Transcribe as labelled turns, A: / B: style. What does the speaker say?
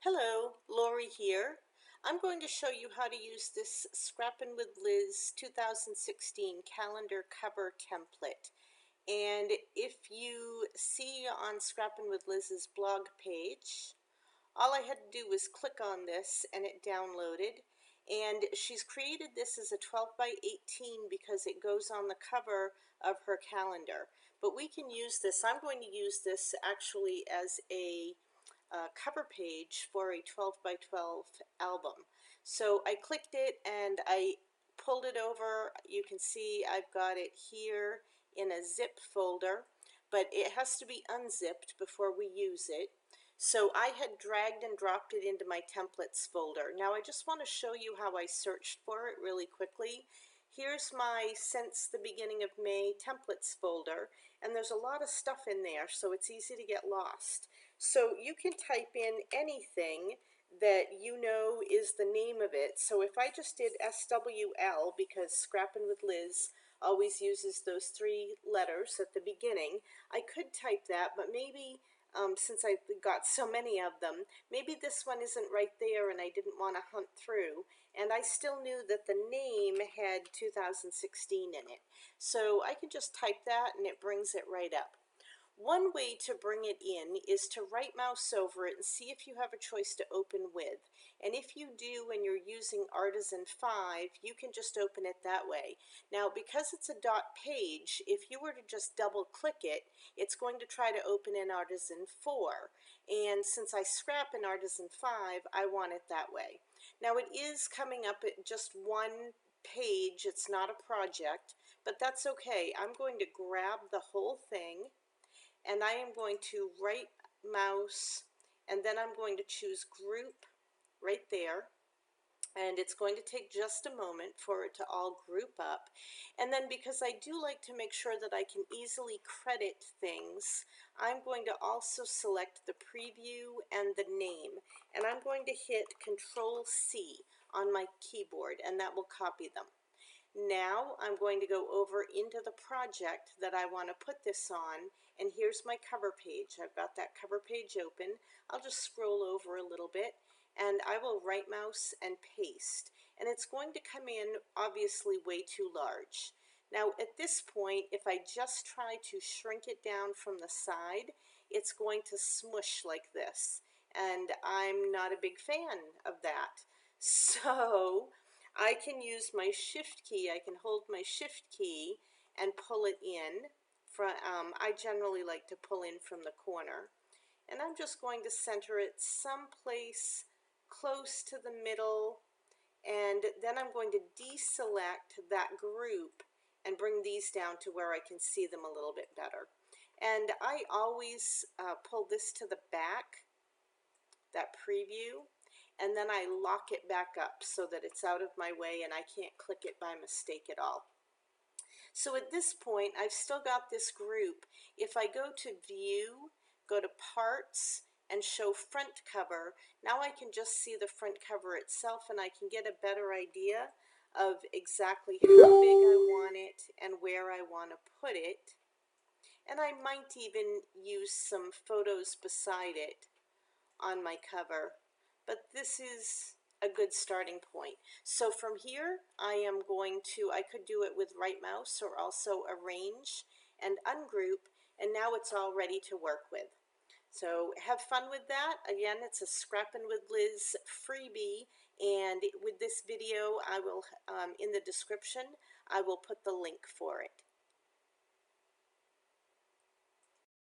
A: Hello, Lori here. I'm going to show you how to use this Scrappin' with Liz 2016 calendar cover template. And if you see on Scrappin' with Liz's blog page, all I had to do was click on this and it downloaded. And she's created this as a 12 by 18 because it goes on the cover of her calendar. But we can use this, I'm going to use this actually as a cover page for a 12 by 12 album. So I clicked it and I pulled it over. You can see I've got it here in a zip folder, but it has to be unzipped before we use it. So I had dragged and dropped it into my templates folder. Now I just want to show you how I searched for it really quickly. Here's my since the beginning of May templates folder, and there's a lot of stuff in there, so it's easy to get lost. So you can type in anything that you know is the name of it. So if I just did SWL, because Scrappin' with Liz always uses those 3 letters at the beginning, I could type that, but maybe since I've got so many of them, maybe this one isn't right there and I didn't want to hunt through. And I still knew that the name had 2016 in it. So I can just type that and it brings it right up. One way to bring it in is to right mouse over it and see if you have a choice to open with. And if you do and you're using Artisan 5, you can just open it that way. Now because it's a dot page, if you were to just double click it, it's going to try to open in Artisan 4. And since I scrap in Artisan 5, I want it that way. Now it is coming up at just one page, it's not a project, but that's okay. I'm going to grab the whole thing and I am going to right mouse and then I'm going to choose group right there, and it's going to take just a moment for it to all group up. And then because I do like to make sure that I can easily credit things, I'm going to also select the preview and the name, and I'm going to hit Control C on my keyboard and that will copy them. Now I'm going to go over into the project that I want to put this on, and here's my cover page. I've got that cover page open. I'll just scroll over a little bit and I will right mouse and paste, and it's going to come in obviously way too large. Now at this point, if I just try to shrink it down from the side, it's going to smush like this, and I'm not a big fan of that. So I can use my shift key. I can hold my shift key and pull it in. I generally like to pull in from the corner. And I'm just going to center it someplace close to the middle. And then I'm going to deselect that group and bring these down to where I can see them a little bit better. And I always pull this to the back, that preview, and then I lock it back up so that it's out of my way and I can't click it by mistake at all. So at this point, I've still got this group. If I go to View, go to Parts, and show front cover, now I can just see the front cover itself and I can get a better idea of exactly how big I want it and where I want to put it. And I might even use some photos beside it on my cover. But this is a good starting point. So from here, I am going to, I could do it with right mouse or also arrange and ungroup, and now it's all ready to work with. So have fun with that. Again, it's a Scrappin' with Liz freebie, and with this video, I will, in the description, I will put the link for it.